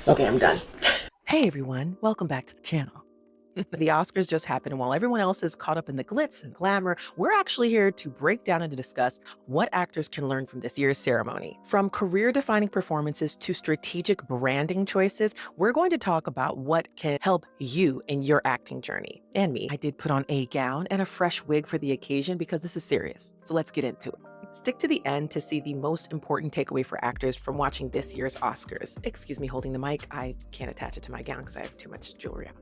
Okay, I'm done. Hey everyone, welcome back to the channel. The Oscars just happened, and while everyone else is caught up in the glitz and glamour, we're actually here to break down and to discuss what actors can learn from this year's ceremony. From career defining performances to strategic branding choices, we're going to talk about what can help you in your acting journey. And me. I did put on a gown and a fresh wig for the occasion because this is serious. So let's get into it. Stick to the end to see the most important takeaway for actors from watching this year's Oscars. Excuse me holding the mic, I can't attach it to my gown because I have too much jewelry on.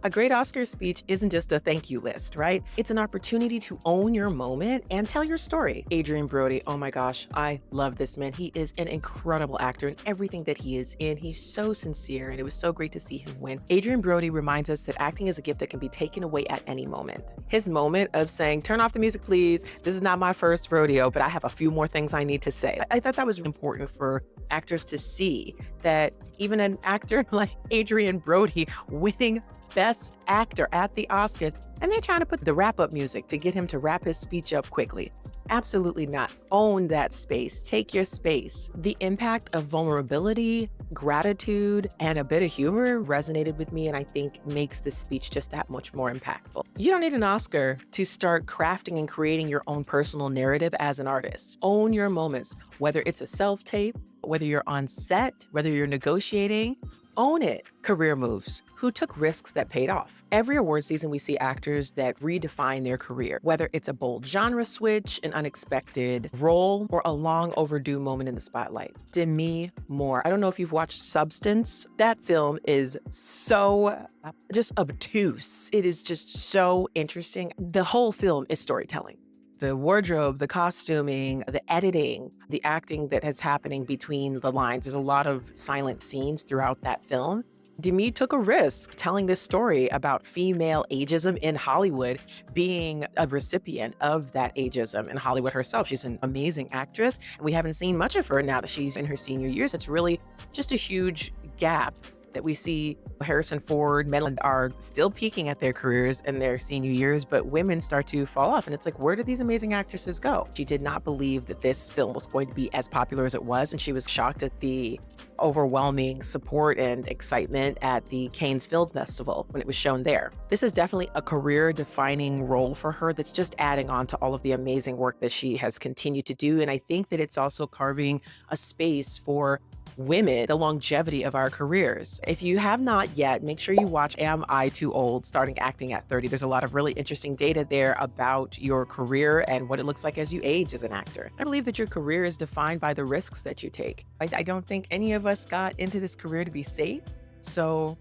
A great Oscars speech isn't just a thank you list, right? It's an opportunity to own your moment and tell your story. Adrien Brody, oh my gosh, I love this man. He is an incredible actor in everything that he is in. He's so sincere, and it was so great to see him win. Adrien Brody reminds us that acting is a gift that can be taken away at any moment. His moment of saying, turn off the music, please. This is not my first rodeo, but I have a few more things I need to say. I thought that was important for actors to see that even an actor like Adrien Brody winning Best Actor at the Oscars, and they're trying to put the wrap-up music to get him to wrap his speech up quickly. Absolutely not. Own that space. Take your space. The impact of vulnerability, gratitude, and a bit of humor resonated with me, and I think makes this speech just that much more impactful. You don't need an Oscar to start crafting and creating your own personal narrative as an artist. Own your moments, whether it's a self-tape, whether you're on set, whether you're negotiating. Own it. Career moves. Who took risks that paid off? Every award season, we see actors that redefine their career, whether it's a bold genre switch, an unexpected role, or a long overdue moment in the spotlight. Demi Moore. I don't know if you've watched Substance. That film is so just obtuse. It is just so interesting. The whole film is storytelling. The wardrobe, the costuming, the editing, the acting that is happening between the lines. There's a lot of silent scenes throughout that film. Demi took a risk telling this story about female ageism in Hollywood, being a recipient of that ageism in Hollywood herself. She's an amazing actress, and we haven't seen much of her now that she's in her senior years. It's really just a huge gap that we see. Harrison Ford, men are still peaking at their careers in their senior years, but women start to fall off. And it's like, where did these amazing actresses go? She did not believe that this film was going to be as popular as it was, and she was shocked at the overwhelming support and excitement at the Cannes Film Festival when it was shown there. This is definitely a career-defining role for her that's just adding on to all of the amazing work that she has continued to do. And I think that it's also carving a space for women, the longevity of our careers. If you have not yet, make sure you watch Am I Too Old? Starting Acting at 30. There's a lot of really interesting data there about your career and what it looks like as you age as an actor. I believe that your career is defined by the risks that you take. I don't think any of us got into this career to be safe, so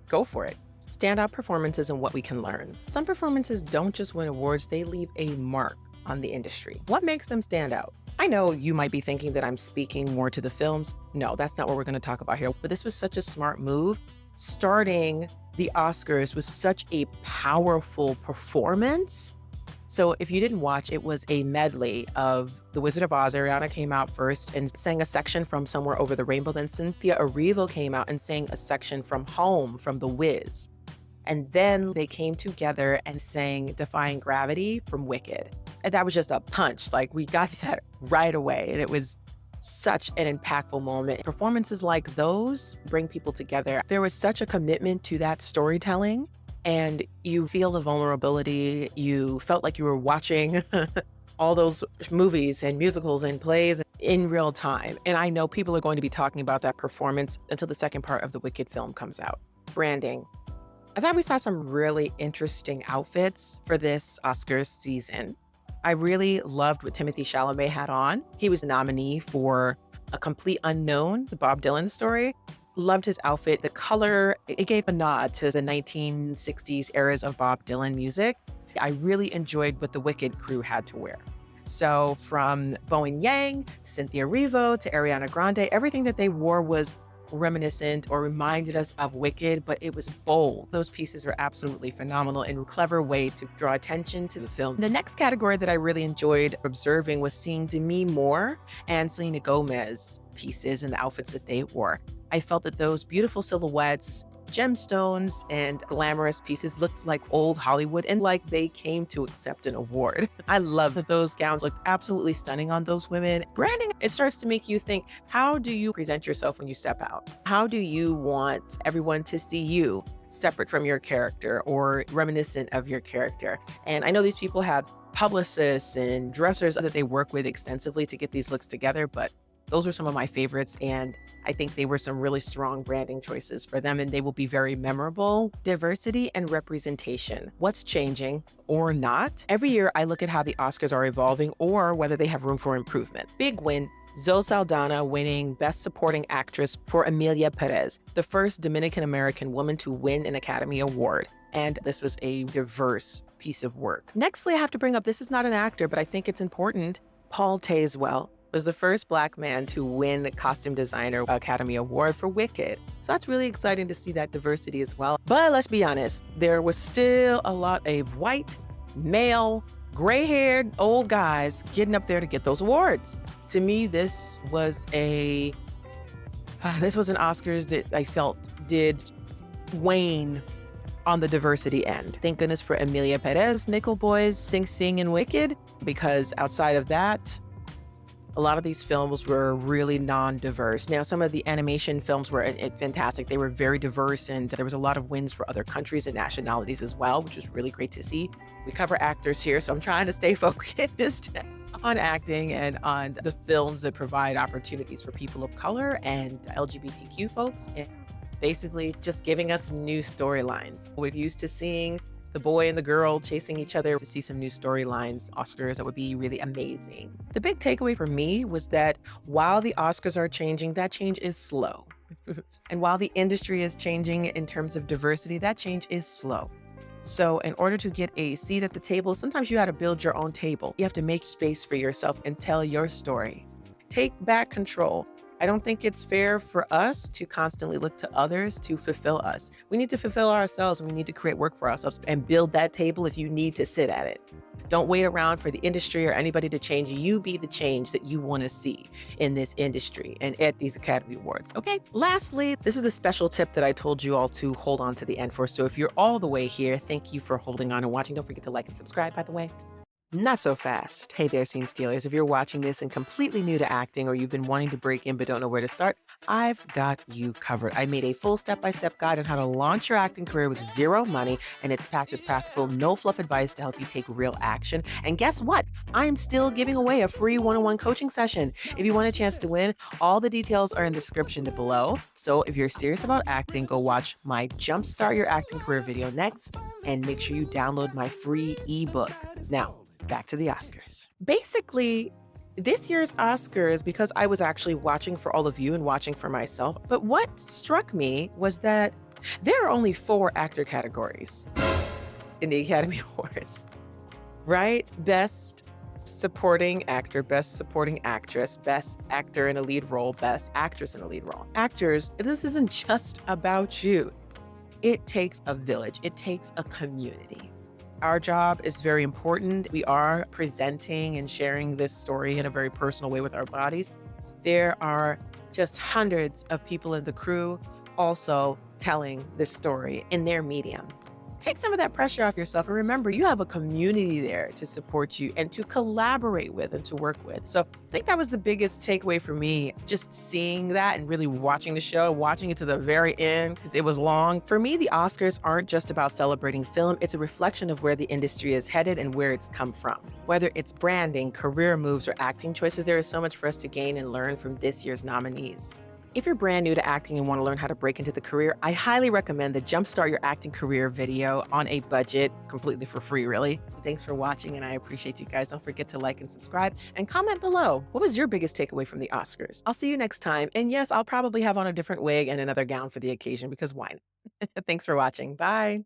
go for it. Standout performances and what we can learn. Some performances don't just win awards, they leave a mark on the industry. What makes them stand out? I know you might be thinking that I'm speaking more to the films. No, that's not what we're going to talk about here. But this was such a smart move. Starting the Oscars with such a powerful performance. So if you didn't watch, it was a medley of The Wizard of Oz. Ariana came out first and sang a section from Somewhere Over the Rainbow. Then Cynthia Erivo came out and sang a section from Home from The Wiz. And then they came together and sang Defying Gravity from Wicked. And that was just a punch. Like, we got that right away. And it was such an impactful moment. Performances like those bring people together. There was such a commitment to that storytelling, and you feel the vulnerability. You felt like you were watching all those movies and musicals and plays in real time. And I know people are going to be talking about that performance until the second part of the Wicked film comes out. Branding. I thought we saw some really interesting outfits for this Oscars season. I really loved what Timothée Chalamet had on. He was a nominee for A Complete Unknown, the Bob Dylan story. Loved his outfit. The color, it gave a nod to the 1960s eras of Bob Dylan music. I really enjoyed what the Wicked crew had to wear. So from Bowen Yang, to Cynthia Erivo, to Ariana Grande, everything that they wore was reminiscent or reminded us of Wicked, but it was bold. Those pieces were absolutely phenomenal and a clever way to draw attention to the film. The next category that I really enjoyed observing was seeing Demi Moore and Selena Gomez pieces and the outfits that they wore. I felt that those beautiful silhouettes gemstones and glamorous pieces looked like old Hollywood and like they came to accept an award. I love that those gowns looked absolutely stunning on those women. Branding, it starts to make you think, how do you present yourself when you step out? How do you want everyone to see you separate from your character or reminiscent of your character? And I know these people have publicists and dressers that they work with extensively to get these looks together, but those were some of my favorites, and I think they were some really strong branding choices for them, and they will be very memorable. Diversity and representation. What's changing or not? Every year, I look at how the Oscars are evolving or whether they have room for improvement. Big win. Zoe Saldana winning Best Supporting Actress for Emilia Perez, the first Dominican-American woman to win an Academy Award. And this was a diverse piece of work. Nextly, I have to bring up, this is not an actor, but I think it's important. Paul Tazewell was the first Black man to win the Costume Designer Academy Award for Wicked. So that's really exciting to see that diversity as well. But let's be honest, there was still a lot of white, male, gray-haired old guys getting up there to get those awards. To me, this was an Oscars that I felt did wane on the diversity end. Thank goodness for Emilia Perez, Nickel Boys, Sing Sing, and Wicked, because outside of that, a lot of these films were really non-diverse. Now, some of the animation films were fantastic. They were very diverse, and there was a lot of wins for other countries and nationalities as well, which was really great to see. We cover actors here, so I'm trying to stay focused on acting and on the films that provide opportunities for people of color and LGBTQ folks, and basically just giving us new storylines. We're used to seeing the boy and the girl chasing each other. To see some new storylines, Oscars, that would be really amazing. The big takeaway for me was that while the Oscars are changing, that change is slow. And while the industry is changing in terms of diversity, that change is slow. So in order to get a seat at the table, sometimes you got to build your own table. You have to make space for yourself and tell your story. Take back control. I don't think it's fair for us to constantly look to others to fulfill us. We need to fulfill ourselves. We need to create work for ourselves and build that table if you need to sit at it. Don't wait around for the industry or anybody to change. You be the change that you want to see in this industry and at these Academy Awards, okay? Lastly, this is the special tip that I told you all to hold on to the end for. So if you're all the way here, thank you for holding on and watching. Don't forget to like and subscribe, by the way. Not so fast. Hey there, Scene Stealers. If you're watching this and completely new to acting, or you've been wanting to break in but don't know where to start, I've got you covered. I made a full step-by-step guide on how to launch your acting career with zero money, and it's packed with practical, no-fluff advice to help you take real action. And guess what? I'm still giving away a free one-on-one coaching session. If you want a chance to win, all the details are in the description below. So if you're serious about acting, go watch my Jumpstart Your Acting Career video next, and make sure you download my free ebook. Now, back to the Oscars. Basically, this year's Oscars, because I was actually watching for all of you and watching for myself, but what struck me was that there are only 4 actor categories in the Academy Awards, right? Best Supporting Actor, Best Supporting Actress, Best Actor in a Lead Role, Best Actress in a Lead Role. Actors, this isn't just about you. It takes a village. It takes a community. Our job is very important. We are presenting and sharing this story in a very personal way with our bodies. There are just hundreds of people in the crew also telling this story in their medium. Take some of that pressure off yourself, and remember, you have a community there to support you and to collaborate with and to work with. So I think that was the biggest takeaway for me, just seeing that and really watching the show, watching it to the very end because it was long. For me, the Oscars aren't just about celebrating film. It's a reflection of where the industry is headed and where it's come from. Whether it's branding, career moves, or acting choices, there is so much for us to gain and learn from this year's nominees. If you're brand new to acting and want to learn how to break into the career, I highly recommend the Jumpstart Your Acting Career video on a budget, completely for free, really. Thanks for watching, and I appreciate you guys. Don't forget to like and subscribe and comment below. What was your biggest takeaway from the Oscars? I'll see you next time. And yes, I'll probably have on a different wig and another gown for the occasion, because why not? Thanks for watching. Bye.